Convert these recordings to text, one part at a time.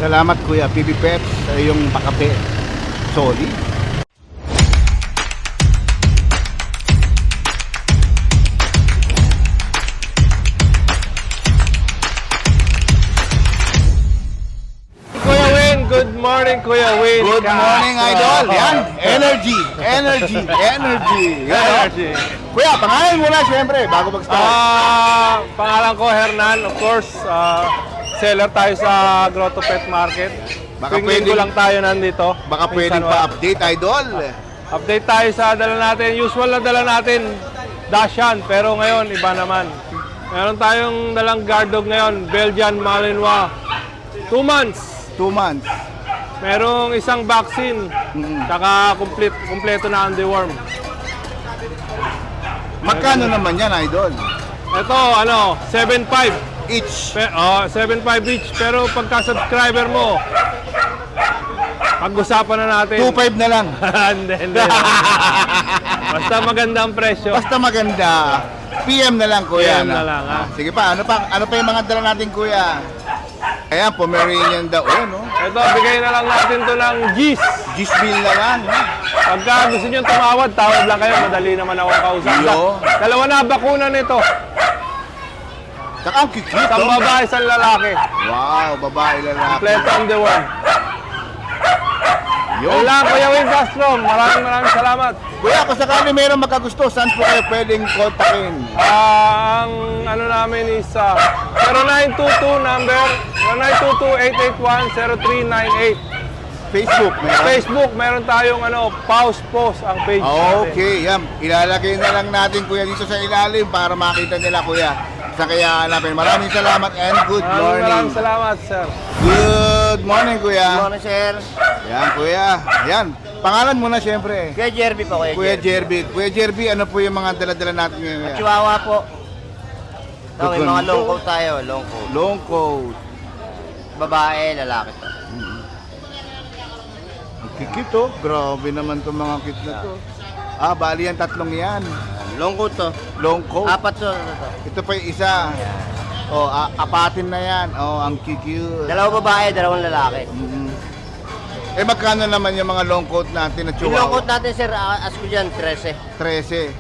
Salamat Kuya PB Peps sa iyong pakape. Solid. Kuya Win, good morning Kuya Win. Good morning, Idol. Yan, energy. Yan, Energy. Kuya, pangalan mo na siyempre bago mag-start. Pangalan ko Hernan, of course. Seller tayo sa Grotto Pet Market. Baka Tuwing pwede- linggo lang tayo nandito. Baka Minsan pwedeng wala. pa-update, Idol. Update tayo sa dala natin. Usual na dala natin, Dachshund. Pero ngayon, iba naman. Meron tayong dalang guard dog ngayon, Belgian Malinois. 2 months. 2 months. Merong isang vaccine. Saka kompleto na ang deworm. Magkano naman yan, Idol? Ito, 7.5. Each. 7.5 each. Pero pagka-subscriber mo, pag-usapan na natin. 2.5 na lang. Hindi. Basta maganda ang presyo. Basta maganda. PM na lang, Kuya. PM na lang, ha? Sige pa, ano pa yung mga dala natin, Kuya? Ayan, Pomeranian daw, no? Ito, bigay na lang natin to ng G's. Gisbill na lang. Pagka gusto nyo tumawad, tawad lang kayo. Madali naman ako kausap. Yo. Dalawa na bakuna nito. Saka ang cute, Isang no? babae, isang lalaki. Wow, babae, lalaki. Kompleto ang deworm. Yun. Yun lang, Kuya Win Castro. Maraming salamat. Kuya, kung sakali mayroong magkagusto, saan po kayo pwedeng kontakin? Ang namin is 0922 number 0922-881-0398. Facebook, meron? Facebook, meron tayong pause post ang page natin. Okay, yan. Ilalagay na lang natin, Kuya, dito sa ilalim para makita nila, Kuya. Sa kaya hanapin. Maraming salamat and good morning. Maraming salamat, sir. Good morning, Kuya. Good morning, sir. Yan, Kuya. Yan. Pangalan mo na, siyempre. Kuya Jerby po, Kuya Jerby. Kuya Jerby, ano po yung mga dala-dala natin ngayon? Kuya? Chihuahua po. Ito, may Gaganda. mga long coat tayo, long coat. Long coat. Babae, lalaki to. Ang kikit, oh. Grabe naman itong mga kit na to. Bali yan, tatlong yan. Long coat to. Long coat. Apat to. Ito pa yung isa. Oh, apatin na yan. Oh, ang cute. Dalawang babae, dalawang lalaki. Eh, magkano naman yung mga long coat natin na Yung long chihuahua? coat natin, sir, ask ko dyan, 13. 13.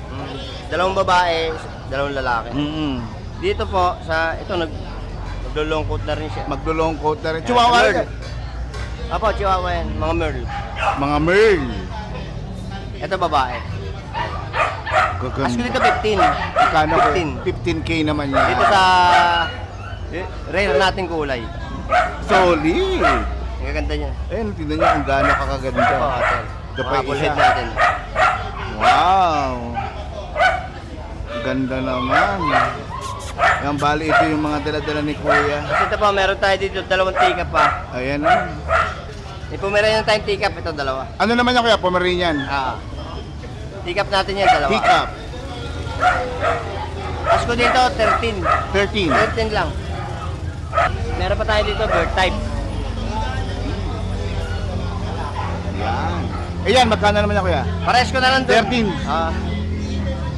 Dalawang babae, dalawang lalaki. Dito Dito po, ito, naglo-long coat na rin siya. maglo-long coat na rin. Chihuahua Merl. rin. Apo, chihuahua yan, mga merl. Mga Merl. Ito, babae. Ask ko dito, 15. Magkano ko? 15. 15K naman yan. Dito sa rare nating kulay. Solid. Ang gaganda niya. Ayun, tingnan nyo kung gaano kakaganda. Ito, ate. Ito pa Mga yung bullhead isa. natin. Wow. Ganda naman. Yan, bali ito yung mga dala-dala ni Kuya. Kasi ito pa, meron tayo dito, dalawang tikap pa. Ayan na. May Pomeranian tayong tikap, ito dalawa. Ano naman yung Kuya? Pomeranian? Tikap natin yan, dalawa. Pick up. Ask ko dito, 13. 13. 13 lang. Meron pa tayo dito, bird type. Yan. Ayan, magkano naman yung Kuya? Pares ko na lang doon. 13.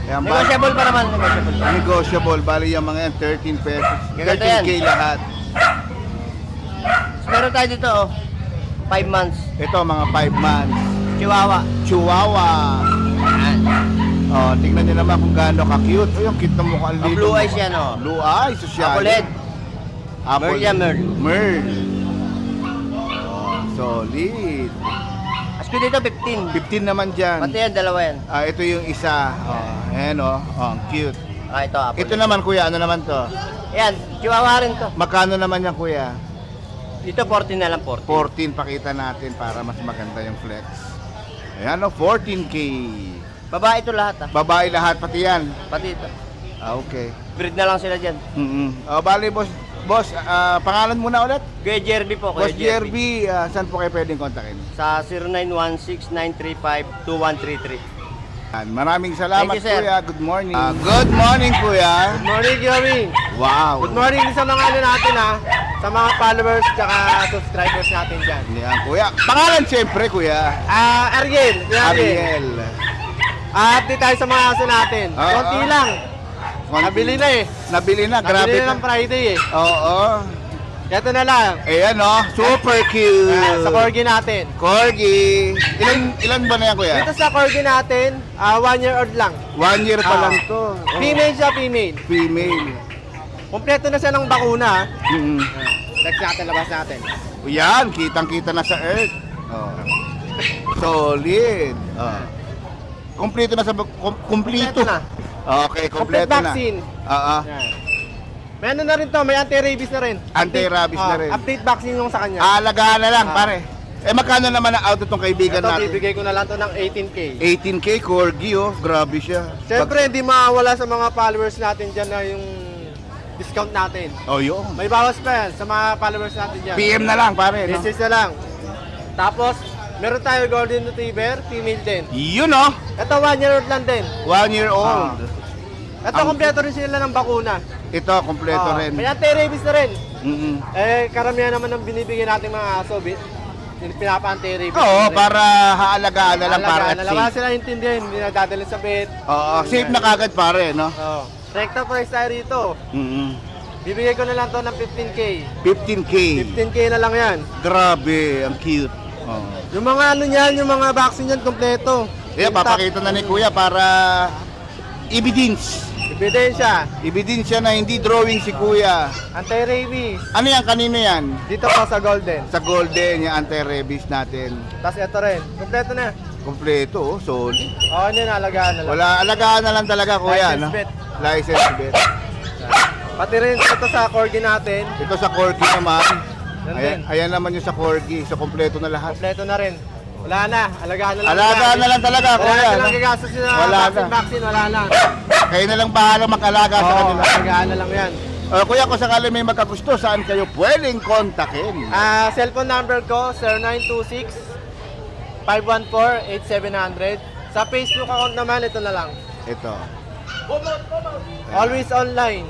Ayan, bali. Negotiable pa naman, negotiable. Negotiable. Bali yung mga yan, 13 pesos. Gaganda 13K yan. lahat. Meron tayo dito, 5 months. Ito, mga 5 months. Chihuahua. Chihuahua. Yan. Oh, tingnan niyo naman kung gaano ka-cute. Oh, yung cute na mukha. ang Ang liit blue ng eyes mukha. yan, oh. Blue eyes, social. Apple head. Merl yan, Merl. Merl. Oh, solid. Ask ko dito, 15. 15 naman dyan. Pati yan, dalawa yan. Ito yung isa. Oh, ayan oh. Oh, ang cute. Ito, apple. Ito naman, Kuya. Ano naman to? Yan, Chihuahua rin to. Magkano naman yan, Kuya? Dito, 14 na lang, 14. 14 pakita natin para mas maganda yung flex. Ayan oh, 14K. Babae ito lahat, Babae lahat, pati yan. Pati ito. Okay. Breed na lang sila dyan. Bali, boss, pangalan muna ulit? Kuya Jerby po, Boss Kuya JRB, saan po kayo pwedeng kontakin? Sa 0916-935-2133. Maraming salamat, Thank you, sir. Kuya. Good morning. Good morning, Kuya. Good morning, Joey. Wow. Good morning din sa mga natin sa mga followers tsaka subscribers natin dyan. Yan, Kuya. Pangalan siyempre, Kuya. Ariel. Ariel. Update tayo sa mga aso natin. Konti lang. Konti. Nabili na eh. Nabili na, grabe. Nabili na ng Friday eh. Oo. Ito na lang. Ayan, no? Super cute. Sa corgi natin. Corgi. Ilan ba na yan, kuya? Dito sa corgi natin, 1 year old lang. 1 year pa Ah. lang to. Oh, Female siya, female. female. Kompleto na siya ng bakuna. Mm. Next natin, labas natin. Yan, kitang-kita na sa Earth. Oh. Solid. Oh. Kompleto na sa kompleto. na. Okay, Complete kompleto na. vaccine. Oo. Yan. May ano na rin to, may anti-rabies na rin. Anti-rabies na rin. Update vaccine yung sa kanya. Aalagaan na lang, Ah. pare. Eh, magkano naman ang auto tong kaibigan Ito, natin? bibigay ko na lang to ng 18K. 18K, Corgi, oh. Grabe siya. Siyempre, hindi mawawala sa mga followers natin dyan na yung discount natin. Oh, yun. May bawas pa yan sa mga followers natin dyan. PM na lang, pare, no? Message na lang. Tapos, meron tayo golden retriever, female din. Yun, oh. Ito, 1 year old lang din. 1 year old. Ito, kompleto rin sila ng bakuna. Ito, kompleto rin. May anti-rabies na rin. Mm-mm. Eh, karamihan naman ng binibigyan nating mga aso, pinapa-anti-rabies. Oo, para haalagaan na lang, para at Wala safe. sila intindihan, hindi na dadalhin sa bed. Oo, safe na kagad, pare, no? Oo. Rekta price tayo rito. Mm-mm. Bibigay ko na lang to ng 15K. 15K. 15K na lang yan. Grabe, ang cute. Oh. Yung mga ano niyan, yung mga vaccine niyan, kompleto. Yeah, papakita na ni Kuya para evidence. Ebidensya, Ebidensya na hindi drawing si Kuya. anti-rabies. Ano yan? Kanino yan? Dito pa sa golden. Sa golden, yung anti-rabies natin. Tapos ito rin, kompleto na. Kompleto, oh, solid. Oo, yun, alagaan na lang. Wala, alagaan na lang talaga, Kuya. License No? bet. License bet. Pati rin ito sa corgi natin, Ito sa Corgi naman. Yan Ayan, din. ayan naman yung sa Corgi. So, kompleto na lahat. kompleto na rin. Wala na, alagaan na lang. Alagaan na lang talaga, Wala Kuya. na silang no? gagastos sila Wala na. vaccine, wala na. Kayo na lang bahala mag-alaga sa Oo, kanila. alagaan na lang yan. Kuya, kung sakali may magkagusto, saan kayo pwedeng kontakin? Cellphone number ko, 0926 514-8700. Sa Facebook account naman, ito na lang. Ito. Always online.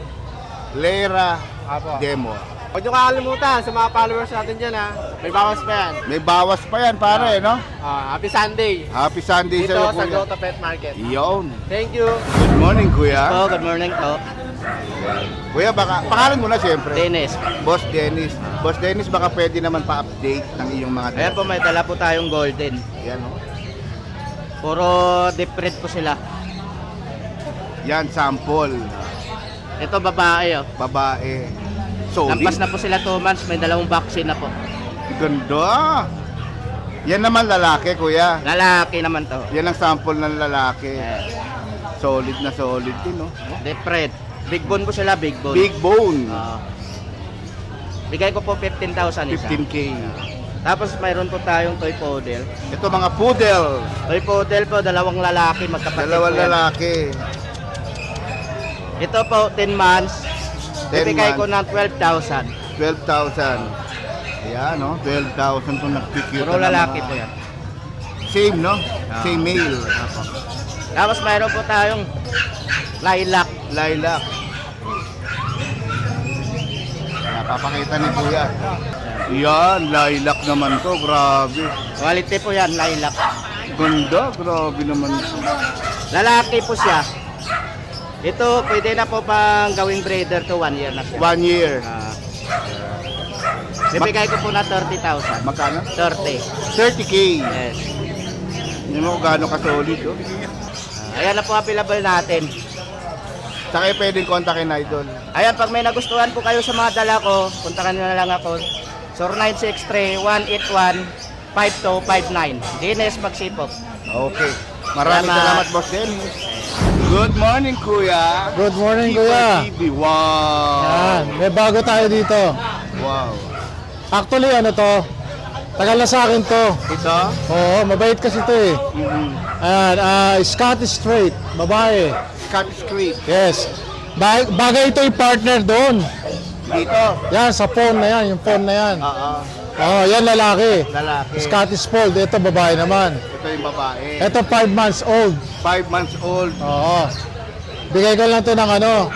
Lera Apo. Demo. Huwag nyo kakalimutan sa mga followers natin dyan ha. May bawas pa yan. May bawas pa yan, pare, no? Happy Sunday. Happy Sunday Dito sa'yo, sa Kuya. Grotto Pet Market. Yun. Thank you. Good morning, Kuya. Good morning po. Kuya, baka, pangalan mo na siyempre. Dennis. Boss Dennis. Boss Dennis, baka pwede naman pa-update ng iyong mga Ayan po, may dala po tayong golden. Yan, no? Puro deep red po sila. Yan, sample. Ito babae oh. Babae. Solid. Lampas na po sila 2 months, may dalawang vaccine na po. Ganda. Yan naman lalaki, Kuya. Lalaki naman to. Yan ang sample ng lalaki. Ayan. Solid na solid din, no? Deep red. Big bone po sila, big bone. Big bone. Bigay ko po 15,000 isa. 15K. Tapos mayroon po tayong toy poodle. Ito mga poodle. Toy poodle po, dalawang lalaki, magkapatid Dalawang po yan. lalaki. Ito po, 10 months. 10 Bibigay ko months. ng 12,000. 12,000. Ayan, no? 12,000 itong nagkikita. Puro ng lalaki mga- po yan. Same, no? Same male. Tapos mayroon po tayong lilac. Lilac. Napapakita ni Kuya. Yan, lilac naman to. Grabe. Quality po yan, lilac. Ganda. Grabe naman to. Lalaki po siya. Ito, pwede na po pang gawing breeder to 1 year na siya. 1 year. Bibigay ko po na 30,000. Magkano? 30. 30K. Yes. Hindi mo kung gaano ka-solid, oh. Ayan na po available natin. Saka kayo pwedeng kontakin na idol. Ayan, pag may nagustuhan po kayo sa mga dala ko, puntakan nyo na lang ako. 0963-181-5259. Dines Magsipok. Okay. Maraming salamat, Boss Dennis. Good morning, Kuya. Good morning, Keeper Kuya. TV. Wow. Yan, may bago tayo dito. Wow. Actually, ano to? Tagal na sa akin to. Ito? Oo, mabait kasi to eh. Ayan, Scottish Straight, babae. Scottish Creek. Yes. Bagay ito i-partner doon. Dito. Yan, sa phone na yan, yung phone na yan. Oo. Oo, yan lalaki. Lalaki. Scottish Fold, ito babae naman. Ito yung babae. Ito 5 months old. 5 months old. Oo. Bigay ko lang to ng ano.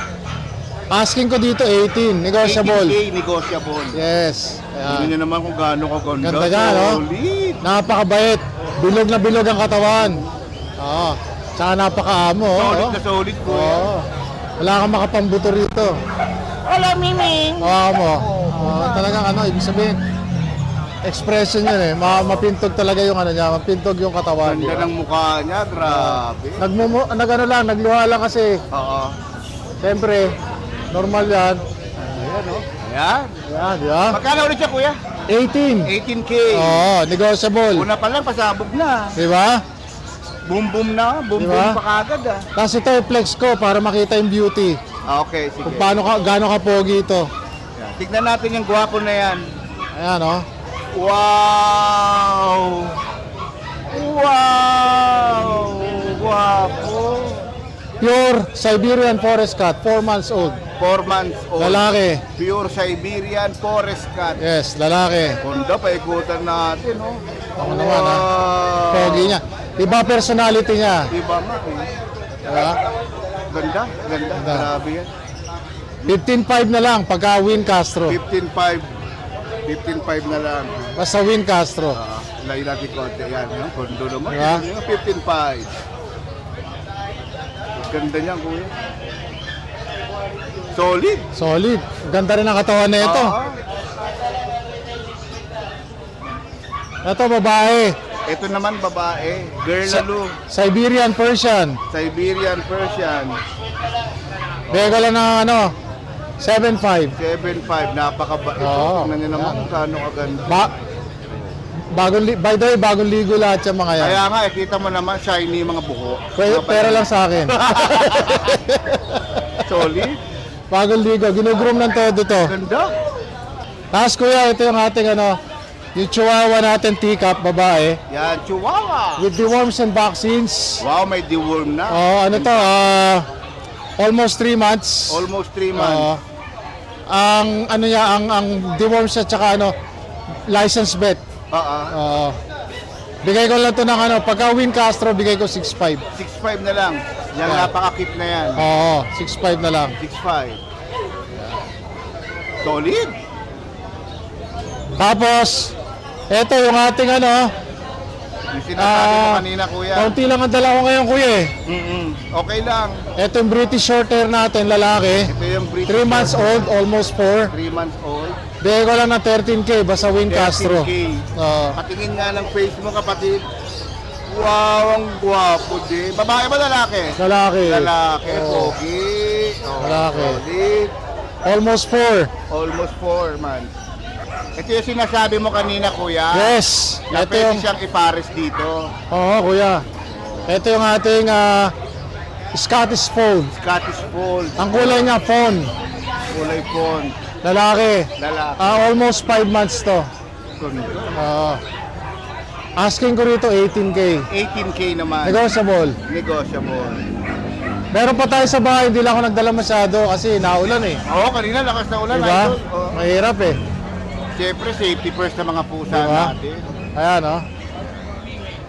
Asking ko dito 18, negotiable. 18K negotiable. Yes. Tingnan Ayan. nyo naman kung gaano kaganda. Ganda nga, no? Solid. Napakabait. Bilog na bilog ang katawan. Oo. Tsaka napakaamo. Solid Oo. na solid, Kuya. Oo. Wala kang makapambuto rito. Hello, Miming! Oo mo. Talagang ano, ibig sabihin, expression yun eh. Mapintog talaga yung ano niya, mapintog yung katawan. Ganda ng mukha niya, grabe. Nagluha lang kasi. Oo. Siyempre, normal yan. Ayan, oh. Ayan. Ayan, di ba? Magkano ulit siya, kuya? 18. 18K. Oo, negotiable. Una pa lang, pasabog na. Di ba? Boom boom na. Boom Diba? boom pa kagad ah. Tapos ito, flex ko para makita yung beauty. Okay, sige. Kung gaano ka pogi ito. Yan. Tignan natin yung gwapo na yan. Ayan, oh. Wow! Wow! Gwapo! Pure Siberian Forest Cat, 4 months old. 4 months old. Lalaki. Pure Siberian Forest Cat. Yes, lalaki. Ganda, paikutan natin, oh. Ako naman, ha. Pogi niya. Iba personality niya. Iba nga, eh. Diba? Ganda, ganda. Ganda. Grabe yan. 15.5 na lang pagka Win Castro. 15.5. 15.5 na lang. Basta Win Castro. Layo natin konti. Yan, yung kondo naman. Diba? Yung 15.5. Ganda niya, kuya. Solid. Solid. Ganda rin ang katawan na ito. Ito, babae. Ito naman babae. Girl na lo. Siberian Persian. Siberian Persian. Bega lang ng ano, 7.5. 7.5. Napakabait. Oo. Tingnan niyo naman Yan. kung gaano kaganda. By the way, bagong ligo lahat yung mga yan. Kaya nga, kita mo naman, shiny mga buko. Pera lang sa akin. Solid. Bagong ligo. Ginugroom ng todo to. Ganda. Tapos kuya, ito yung ating ano, yung chihuahua natin, teacup, babae. Yan, chihuahua. With deworms and vaccines. Wow, may deworm na. Ano to, almost 3 months. Almost 3 months. Ang ano niya, ang deworms at saka ano, license vet. Bigay ko lang to ng ano, pagka Win Castro, bigay ko 6.5. 6.5 na lang. Yan, Yeah. napaka-cute na yan. 6.5 na lang. 6.5. Solid. Tapos, eto yung ating ano, Yung sinasabi mo kanina, kuya. kaunti lang ang dala ko ngayon, kuya eh. Okay lang. Eto yung British Shorthair natin, lalaki. Ito yung British. 3 months old, almost 4. 3 months old. Bigay ko lang ng 13K, basta Win Castro. 13K. Oo. Patingin nga ng face mo, kapatid. Wow, ang gwapo din. Babae ba lalaki? Lalaki. Lalaki, Oo. pogi. Lalaki. Solid. Almost 4. Almost 4 months. Ito yung sinasabi mo kanina, kuya. Yes. Na Ito pwede yung, siyang ipares dito. oo kuya. Ito yung ating Scottish Fold. Scottish Fold. Ang kulay niya, fawn. Kulay pond. Lalaki. Lalaki. Almost 5 months to. Ganda. Asking ko rito 18K. 18K naman. Negotiable. Negotiable. Meron pa tayo sa bahay, hindi lang ako nagdala masyado kasi naulan eh. Oo, kanina lakas na ulan, Diba? idol. Oo. Mahirap eh. Siyempre, safety first sa mga pusa Diba? natin. Ayan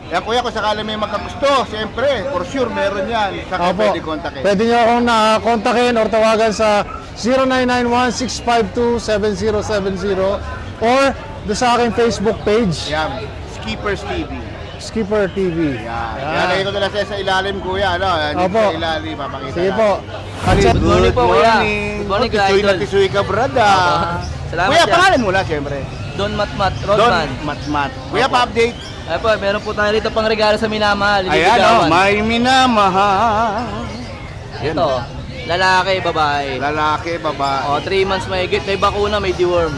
Kaya kuya, kung sakali may magkagusto, siyempre, for sure, meron yan. Saan kayo Opo. pwede kontakin? Pwede nyo akong kontakin or tawagan sa 0991-652-7070 or doon sa aking Facebook page, Yan, Skippers TV. Skipper TV. Yan. Yan, lagay ko na lang sa ilalim, kuya. Ano? Yan, dito Opo. sa ilalim, papakita Sige natin. po. At sa- Good morning po, kuya. Good morning, kuya Tisuy na Idol. tisuy ka, brada. Salamat Kuya, siya. pangalan mo na, siyempre. Don Matmat, Don Rodman. Matmat. Kuya, Opo. pa-update. Ay po, meron po tayo rito pang regalo sa minamahal. Ayan, Liligawan. may minamahal. Ito, lalaki, babae. Lalaki, babae. O, 3 months mahigit, may bakuna, may deworm.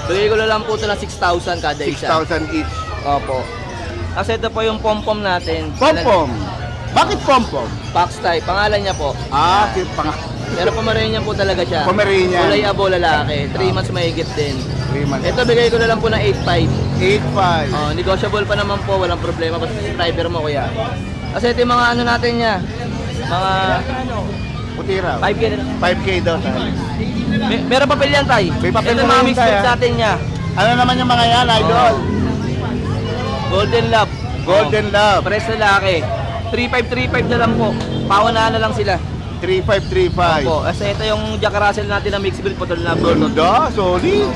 Bigay ko na lang po ito ng 6,000 kada isa. 6,000 each. Opo. Kasi ito po yung pom-pom natin. Pompom. Bakit pompom? Fox type, pangalan niya po. Si pang Pero Pomeranian po talaga siya. Pomeranian. Kulay abo lalaki, 3 months mahigit din. 3 months. Ito, bigay ko na lang po ng 8,500. 8.5. Oh, negotiable pa naman po, walang problema basta subscriber mo kuya. Kasi ito yung mga ano natin niya. Mga Putira. 5K na lang. 5K daw tayo. Meron papel yan, tay. May papel ito yung na mga rin, mixed tay, fruits ah. natin niya. Ano naman yung mga yan, idol? Golden Love. Golden Love. Press lalaki. 3,535 na lang po. Paunahan na lang sila. 3535. Opo. Kasi ito yung Jack Russell natin na mixed breed po. Tol na Gordon. Ganda, solid.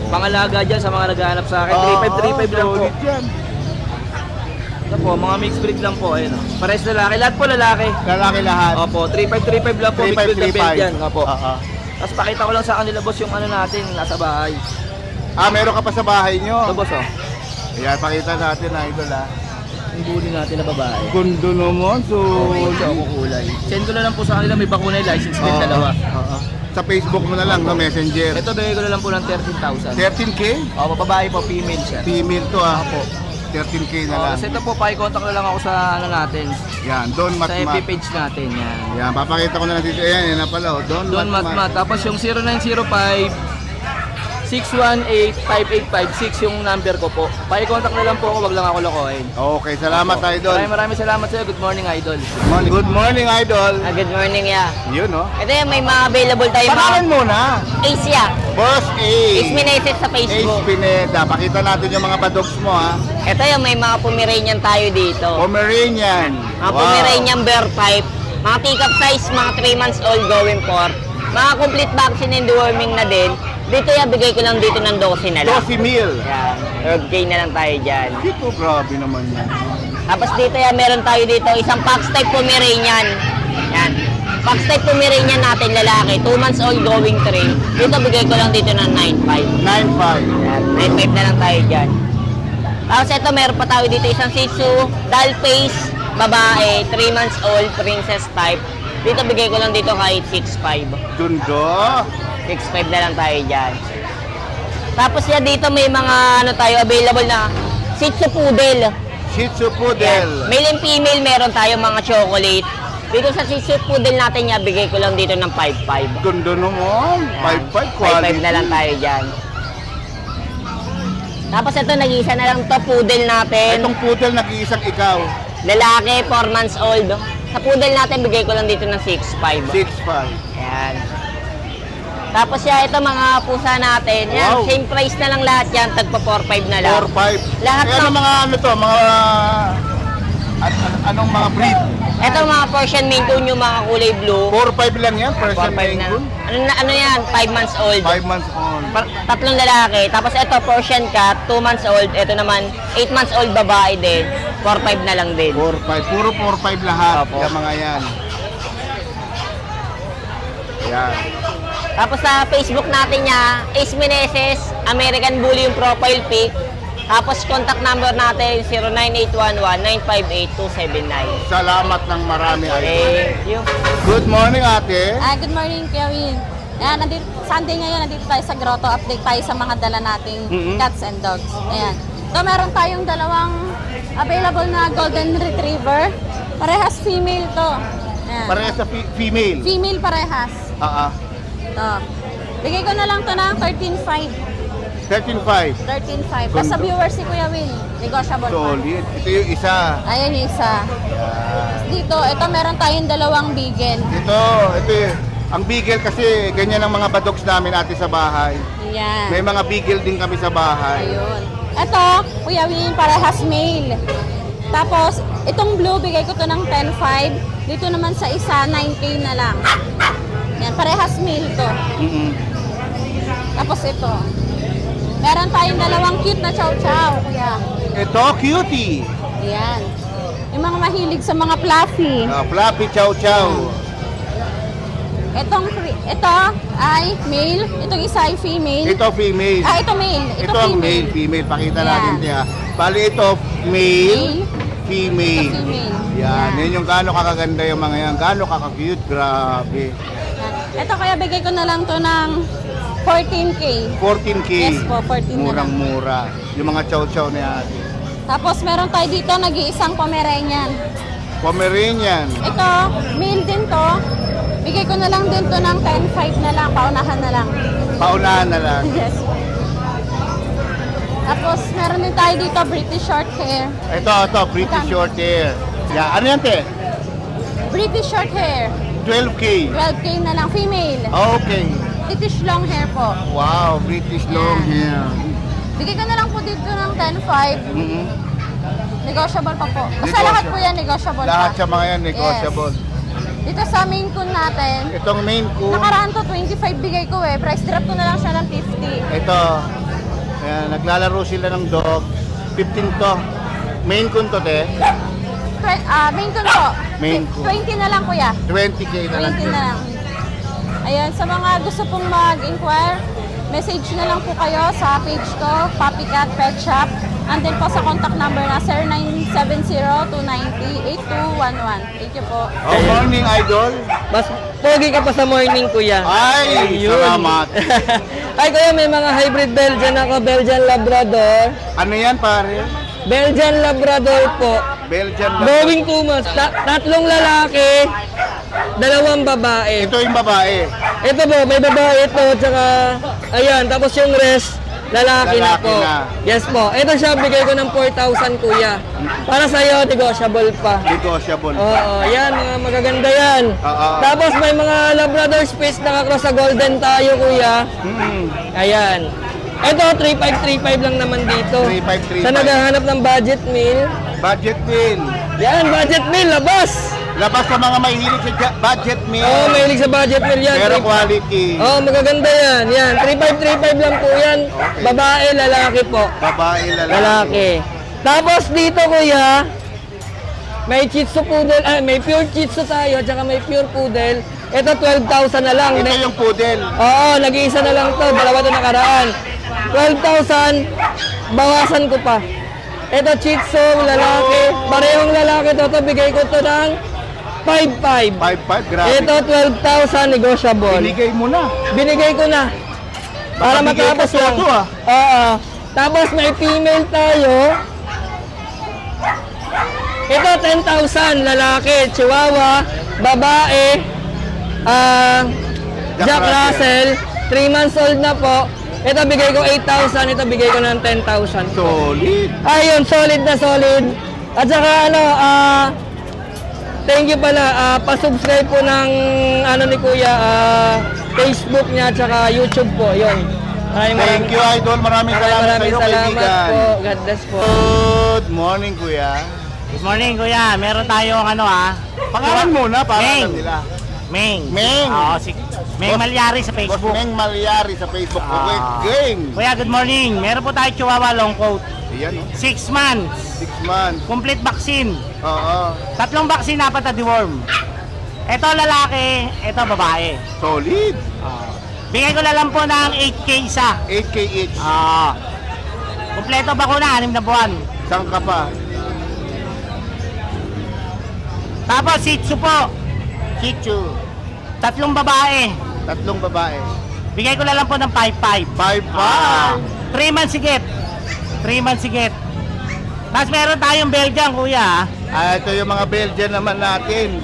Pangalaga dyan sa mga naghahanap sa akin. 3,535 lang po. Solid yan. Ito po, mga mixed breed lang po. Ayun. Pares lalaki. Lahat po lalaki. Lalaki lahat. Opo, 3,535 lang po. Mixed breed na 3535. Belgian. Opo. Oo. Tapos pakita ko lang sa kanila boss yung ano natin nasa bahay. Meron ka pa sa bahay Ito nyo. boss oh. Ayan, pakita natin, idol ha. Yung bully natin na babae. Gundo naman, so... Ito ako kulay. Send ko na lang po sa kanila, may bakuna yung license din dalawa. Oo. Sa Facebook mo na lang, no, Messenger. Ito bigay ko na lang po ng 13,000. 13K? O, babae po, female siya. Female to ha. 13K na O, lang. kasi ito po, pakicontact na lang ako sa ano natin. Yan, Don Sa FB Matmat. page natin, yan. Yan, papakita ko na lang dito. Ayan, yan na pala. Don Don Matmat. Tapos yung 0905 618-5856 yung number ko po. Pakicontact na lang po ako, wag lang ako lokohin. Okay, salamat, idol. Maraming salamat sa iyo. Good morning, idol. Good morning, idol. Good morning, ya. Yun, no? Ito yung may mga available tayo Pangalan mga muna. Ace, ya. Boss A. Ace Meneses sa Ace Facebook. Pineda. Pakita natin yung mga padogs mo, ha? Ito yung may mga Pomeranian tayo dito. Pomeranian. Mga Pomeranian bear type. Mga teacup size, mga 3 months old going for. Mga complete vaccine and deworming na din. Dito ya, bigay ko lang dito ng 12 na lang. 12 mil. Yan. Herb K na lang tayo dyan. Dito, grabe naman yan. Tapos dito ya, meron tayo dito isang Fox type Pomeranian. Yan. Fox type Pomeranian natin lalaki. 2 months old going 3. Dito bigay ko lang dito ng 9.5. 9.5. Yan, 9.5 na lang tayo dyan. Tapos ito, meron pa tayo dito isang Shih Tzu, doll face, babae, 3 months old, princess type. Dito bigay ko lang dito kahit 6.5. Dundo. 6.5 na lang tayo dyan. Tapos yan dito may mga ano tayo available na Shih Tzu Poodle. Shih Tzu Yan. Poodle. Male and female meron tayo mga chocolate. Dito sa Shih Tzu Poodle natin yan, bigay ko lang dito ng 5.5. Dundo naman. 5.5 quality. 5.5 na lang tayo dyan. Tapos ito, nag-iisa na lang to poodle natin. Itong poodle nag-iisang ikaw. Lalaki, 4 months old. Sa poodle natin, bigay ko lang dito ng 6.5. 6.5. Yan. Tapos yan, ito mga pusa natin. Yan, Wow. same price na lang lahat yan. Tagpa 4.5 na lang. 4.5. Lahat Ano ng- mga ano to? Mga... anong mga breed? Ito mga Persian Maine Coon, yung mga kulay blue. 4.5 lang yan, Persian 4.5 Maine na. Coon. Ano yan? 5 months old. 5 months old. Tatlong lalaki. Tapos ito, Persian Cat, 2 months old. Ito naman, 8 months old babae din. 4.5 na lang din. 4.5. Puro 4.5 lahat. Opo. Yung mga yan. Yan. Tapos sa Facebook natin niya, Ace Meneses, American Bully yung profile pic. Tapos contact number natin, 09811-958-279. Salamat ng marami, idol. Thank you. Good morning, ate. Good morning, Kevin. Ayan, Sunday ngayon, nandito tayo sa grotto. Update tayo sa mga dala nating cats and dogs. Ayan. So, meron tayong dalawang available na golden retriever. Parehas female to. Ayan. Parehas sa female. Female parehas. To. Bigay ko na lang to ng 13.5. 13.5. 13.5. Tapos sa viewers si Kuya Win, negotiable pa. Solid. Ito yung isa. Ayan yung isa. Dito, ito meron tayong dalawang beagle. Ito yung, ang beagle kasi ganyan ang mga badogs namin ate sa bahay. Ayan. May mga beagle din kami sa bahay. Ayun. Ito, Kuya Win, parehas male. Tapos, itong blue, bigay ko to ng 10.5. Dito naman sa isa, 9K na lang. Yan, parehas male to. Tapos ito. Meron tayong dalawang cute na chow-chow, kuya. Ito, cutie. Ayan. Yung mga mahilig sa mga fluffy. Fluffy chow chow. Ito ay male. Itong isa ay female. Ito female. Ito male. Ito ang male, female. Pakita Ayan. natin siya. Bali ito, male, female. Ito female. Yan, yan yung gaano kakaganda yung mga yan. Gaano kakakute, grabe. Ito kaya bigay ko na lang to ng 14K. 14K. Yes po, 14 na lang. Murang-mura. Yung mga chow-chow ni ate. Tapos meron tayo dito nag-iisang Pomeranian. Pomeranian. Ito, male din to. Bigay ko na lang din to ng 10.5 na lang, paunahan na lang. Paunahan na lang. Yes. Tapos meron din tayo dito British short hair. Ito, British short hair. Yeah, ano yan, te? British short hair. 12K. 12K na lang, female. Okay. British long hair po. Wow, British long hair. Bigay ko na lang po dito ng 10.5. Mhm. Negotiable pa po. Basta Negotiable. lahat po yan negotiable Lahat pa. sa mga yan, negotiable. Yes. Dito sa Maine Coon natin, Itong main Coon. nakaraan to 25 bigay ko eh. Price drop ko na lang siya ng 50. Ito. Ayan, naglalaro sila ng dog. 15 to. Main Coon to, te. Maine Coon po. Maine Coon. 20 na lang kuya. 20K na lang. 20 na lang. Ayan, sa mga gusto pong mag-inquire, message na lang po kayo sa page ko, Puppy Cat Pet Shop. And then po sa contact number na 0970-290-8211. Thank you po. Oh, morning, Idol. Mas pogi ka pa sa morning, kuya. Ay, salamat. Ay, kuya, may mga hybrid Belgian ako. Belgian Labrador. Ano yan, pare? Belgian Labrador po. Belgian Going 2 months. Tatlong lalaki, 2 babae. Ito yung babae. Ito po, may babae ito, tsaka, ayan, tapos yung rest, lalaki na Lalaki po. na. Yes po. Ito siya, bigay ko ng 4,000, kuya. Para sa'yo, negotiable pa. Negotiable. Oo, yan, mga magaganda yan. Oo. Tapos may mga Labrador Spitz nakakross sa Golden tayo, kuya. Ayan. Ito, 3,535 lang naman dito. 3,535. Sa naghahanap ng budget meal. Budget meal. Yan, budget meal, labas! Labas sa mga mahilig sa budget meal. Oo, mahilig sa budget meal yan. Pero quality. Oo, magaganda yan. Yan, 3,535 lang po yan. Okay. Babae, lalaki po. Babae, lalaki. Lalaki. Tapos dito, kuya, may Shih Tzu poodle, may pure Shih Tzu tayo, tsaka may pure poodle. Ito, 12,000 na lang. Ito yung poodle. Oo, nag-iisa na lang to. Dalawa to nakaraan. 12,000, bawasan ko pa. Ito, Shih Tzu, lalaki. Parehong lalaki to. Bigay ko to ng 5,500. 5,500, grabe. Ito, 12,000, negotiable. Binigay mo na. Binigay ko na. Para Baka bigay matapos ka lang. todo, ah. Oo. Tapos may female tayo. Ito, 10,000, lalaki, chihuahua, babae, Jack Russell, 3 months old na po. Ito, bigay ko 8,000, ito bigay ko ng 10,000. Solid. Ayun, solid na solid. At saka thank you pala, pa-subscribe po ng ni Kuya, Facebook niya at saka YouTube po, yun. Thank you, Idol. Maraming salamat sa Maraming iyo, salamat kaibigan. po. God bless po. Good morning, Kuya. Good morning, kuya. Meron tayong Pangalan muna para Meng. alam nila. Meng. Meng. Oo, si Meng Malyari sa Boss Facebook. Meng Malyari sa Facebook. Okay, Ah. game. Kuya, good morning. Meron po tayo Chihuahua long coat. Ayan, 6 months. 6 months. Complete vaccine. Oo. 3 vaccine, 4 na deworm. Ito lalaki, ito babae. Solid. Bigay ko na lang po ng 8K isa. 8K each. Kompleto bakuna, 6 na buwan. Saan ka pa? Tapos Shih Tzu po. Shih Tzu. 3 babae. 3 babae. Bigay ko na lang po ng 5-5. 5-5. 3 months sigit. 3 months sigit. Tapos meron tayong Belgian, kuya. Ito yung mga Belgian naman natin.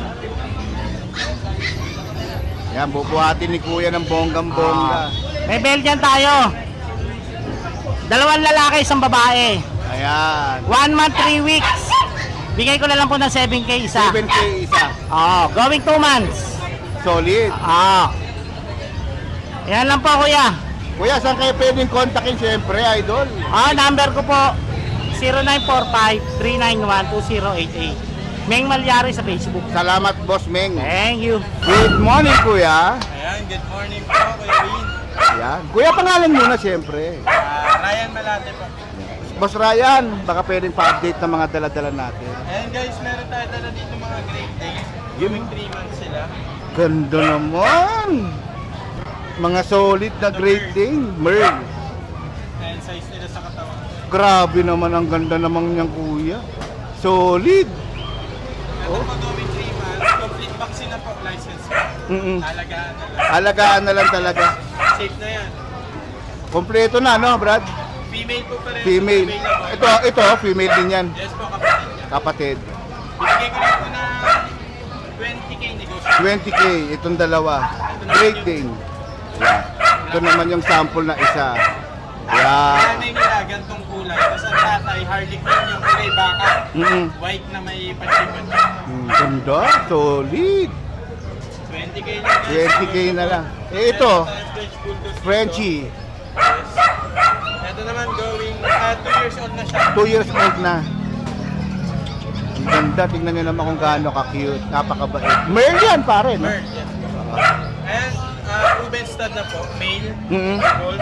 Yan, bubuhatin ni Kuya ng bonggang-bongga. May Belgian tayo. 2 lalaki, 1 babae. Ayan. 1 month, 3 weeks. Bigay ko na lang po ng 7K isa. 7K isa. Going 2 months. Solid. Yan lang po, kuya. Kuya, saan kayo pwedeng kontakin? Siyempre, Idol. Number ko po 0945-391-2088. Meng Malyari sa Facebook. Salamat, Boss Meng. Thank you. Good morning, Kuya. Ayan, good morning po, Kuya Win. Ayan. Kuya, pangalan muna, siyempre. Ryan Malate po. Boss Ryan, baka pwedeng pa-update ng mga dala-dala natin. Ayan guys, meron tayo dala dito mga Great Danes. Yun. Yung 3 months sila. Ganda naman. Mga solid na Great Dane. Merl. Ayan, size nila sa katawan. Grabe naman, ang ganda naman niyang kuya. Solid. Ito po going 3 months. Complete vaccine na po, license po. Alagaan na lang. Alagaan na lang talaga. Safe na yan. Kompleto na, no, Brad? Female po pa rin. Female. na po. Ito, female din yan. Yes po, kapatid niya. Kapatid. Bibigay ko lang po na 20K negotiable. 20K, itong dalawa. Great Dane. Yan. Ito naman yung sample na isa. Yan. Nanay nila, gantong kulay. Tapos ang tatay, Harley Quinn yung kulay baka. White na may pansipan. Ganda, solid. 20K lang guys. 20K na lang. Ito, Meron tayong French Bulldog dito. Frenchie. Yes. Ito naman going 2 years old na siya. 2 years old na. Ang ganda, tingnan nyo naman kung gaano ka-cute. Napakabait. Merl yan, pare, no? Bird, yes. And Ruben stud na po, male, goals.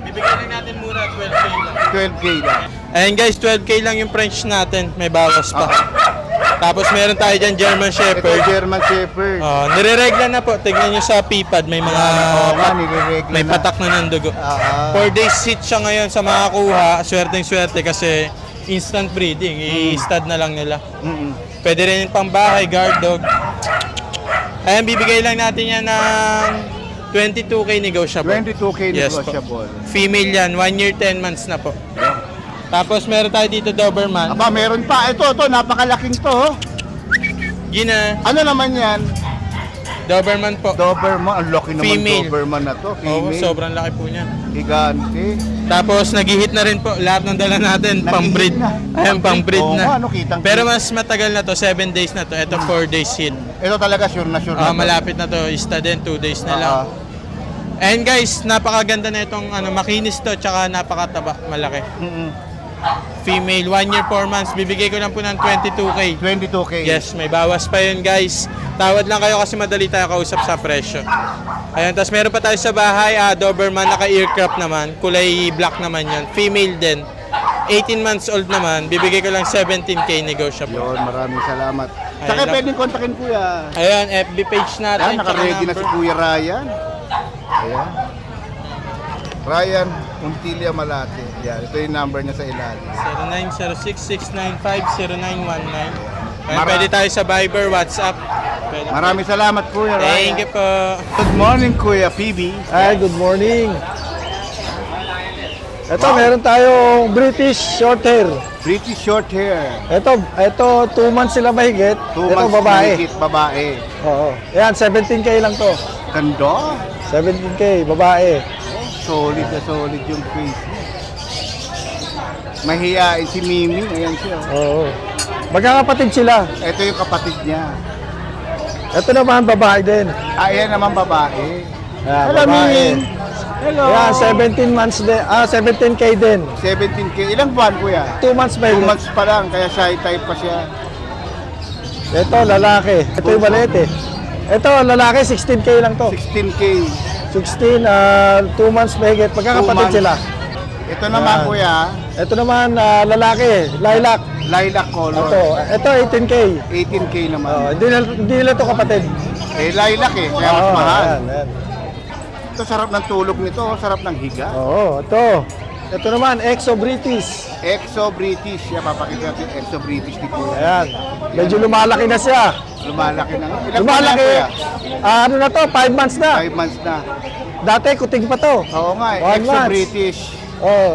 Bibigyan lang natin muna 12K lang. 12K lang. Ayan guys, 12K lang yung French natin, may bawas pa. Tapos meron tayo dyan German Ito Shepherd. German Shepherd. Nireregla na po. Tignan nyo sa P-pad. May mga Nireregla may na. patak na ng dugo. 4 days seat siya ngayon sa mga kuha. Swerteng-swerte kasi instant breeding. I-stud na lang nila. Pwede rin pang bahay, guard dog. Ayan, bibigay lang natin yan ng 22K negotiable. 22K Yes po. negotiable. Female yan, 1 year, 10 months na po. Tapos meron tayo dito Doberman. Aba, meron pa. Ito, napakalaking to. Gina, Ano naman yan? Doberman po. Doberman. Ang laki naman Female. Doberman na to. Oo, Female. sobrang laki po niya. Gigante. Tapos nag-hit na rin po lahat ng dala natin, Nag-hit pang-breed. na. Ayan, pang-breed Oo na. nga, ano, kitang- Pero mas matagal na to, 7 days na to. Ito 4 days hit. Ito talaga sure na sure na to. Malapit na to, ista din 2 days na lang. And guys, napakaganda na itong makinis to, tsaka napakataba, malaki. Female, 1 year, 4 months. Bibigay ko lang po ng 22K. 22K. Yes, may bawas pa yun guys. Tawad lang kayo kasi madali tayo kausap sa presyo. Ayun, tapos meron pa tayo sa bahay, Doberman, naka-earcraft naman. Kulay black naman yun. Female din. 18 months old naman. Bibigay ko lang 17K negotiable. Yun, maraming salamat. Saka lang. pwedeng kontakin kuya. Ayun, FB page natin. Ayan, naka-ready na si Kuya Ryan. Ayan. Ryan Untilla Malate. Yan, ito yung number niya sa ilalim. 0906-695-0919. Ayun, pwede tayo sa Viber, WhatsApp. Pwede. Maraming salamat Kuya Ryan. Thank you po. Good morning Kuya Phoebe. Hi, good morning. Ito, meron tayong British short hair. British short hair. Ito 2 months sila mahigit. 2 Ito, months babae. mahigit, babae. Oo. Ayan, 17K lang to. Ganda. 17K, babae. Solid na solid yung face. Mahihain si Mimi. Ayan siya. Oo. Magkakapatid sila. Ito yung kapatid niya. Ito naman, babae din. Ayan naman babae. Ayan, Hello, babae. Mimi. Hello. Ayan, 17 months din. 17K din. 17K. Ilang buwan kuya? 2 months 2 mahigit. months pa lang, kaya shy type pa siya. Ito, lalaki. Ito yung maliit eh. Ito, lalaki, 16K lang to. 16K. 16, 2 months mahigit. 2 Magkakapatid months. sila. Ito naman Ayan. kuya, Ito naman, lalaki, lilac. lilac color. Ito 18K. 18K naman. Hindi nila to kapatid. Eh, lilac eh, kaya mas Oo, mahal. ayan. Ito sarap ng tulog nito, sarap ng higa. Oo, ito. Ito naman, Exo British. Exo British, yan papakita natin Exo British ni kuya. Ayan. Medyo lumalaki na siya. Lumalaki na. Ilang buwan na Lumalaki. kuya? Ano na to, 5 months na. 5 months na. Dati, kuting pa to. Oo nga, 1 Exo months. British. Oh,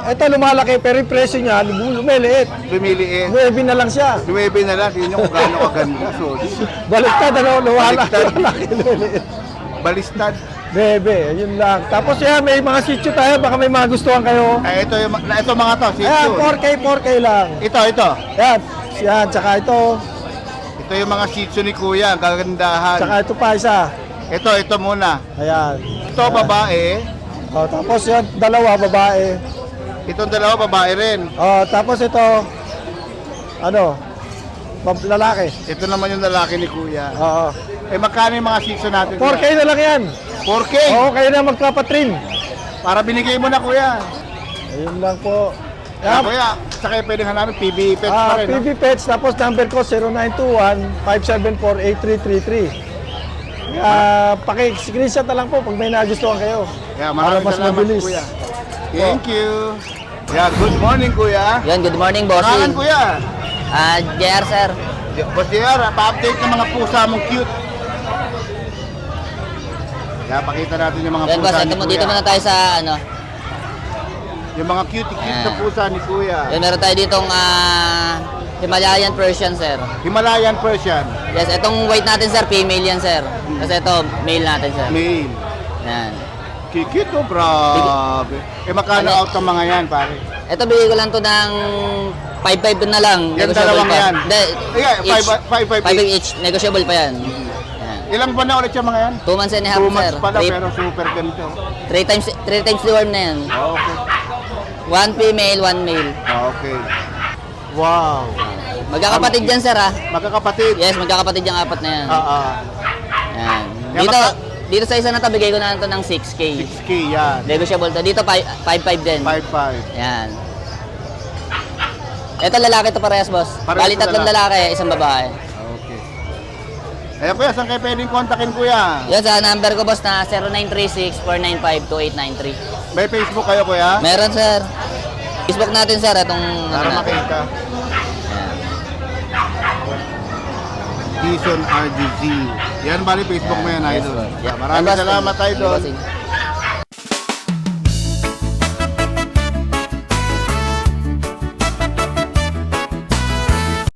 ito lumalaki pero yung presyo niya lumiliit. Lumiliit. 9 na lang siya. 9 na lang, tingnan nyo kung gaano kaganda. Solid. Baliktad Baliktad. lumalaki lumiliit. Balistad. 9, yun lang. Tapos yan, may mga sitio tayo, baka may mga gustuhan kayo. Ito mga to, Shih Ayan, Tzu. 4K lang. Ito. Yan, tsaka ito. Ito yung mga Shih Tzu ni kuya, ang kagandahan. Tsaka ito pa isa. Ito muna. Ayan. Ito babae. Oh, tapos yan, dalawa babae. Itong dalawa babae rin. Oh, tapos ito, lalaki. Ito naman yung lalaki ni kuya. Oo. Eh magkano yung mga Shih Tzu natin? 4K na lang yan. 4K? Oo, kayo na magpapatrim. Para binigay mo na kuya. Ayun lang po. Kaya kuya, saka pwedeng hanapin PB Pets pa rin. PB Pets, tapos number ko 0921-574-8333. Paki-screenshot na lang po pag may nagustuhan kayo. Yeah, Para maraming mas salamat mabilis. kuya. Thank you. Yeah, good morning kuya. Yan, good morning, Pangalan bossing. kuya. JR, sir. Boss JR, pa-update ng mga pusa mong cute. Yeah, pakita natin yung mga Yan, boss, pusa ni ito mo, dito kuya. muna tayo sa, Yung mga cute na Ayan. pusa ni kuya. yan, meron tayo ditong Himalayan Persian, sir. Himalayan Persian. Yes, itong white natin, sir, female yan, sir. Kasi ito, male natin, sir. Male. Yan. Kikit oh, grabe. Eh magkano Ano? out ng mga yan, pare? Ito, bigay ko lang to ng 5.5 na lang. Yan, Negotiable dalawang pa. yan. Hindi, Yeah, each. 5.5 5.5 each. Negotiable pa yan. Yan. Ilang buwan na ulit yung mga yan? 2 months and a half, 2 sir. months pa lang, pero super ganito. 3 times the worm na yan. Okay. 1 female, 1 male. Okay. Wow. Magkakapatid yan, sir, ha? Magkakapatid. Yes, magkakapatid yung apat na yan. Yan. Yan, Dito, dito sa isa na to, bigay ko na ito ng 6K. 6K yan. Negotiable to. Dito, 5.5 din. 5.5. Yan. Ito lalaki to parehas, boss. Parehas Bali, tatlong lalaki, isang babae. Okay. Eh kuya, saan kayo pwedeng kontakin kuya? Yan sa number ko, boss, na 0936-495-2893. May Facebook kayo kuya? Meron, sir. Facebook natin, sir, itong Para natin. makita. Jason RGZ. Yan bali Facebook mo yan, idol. Yeah. Maraming Boss, salamat, thank you, idol. bossing.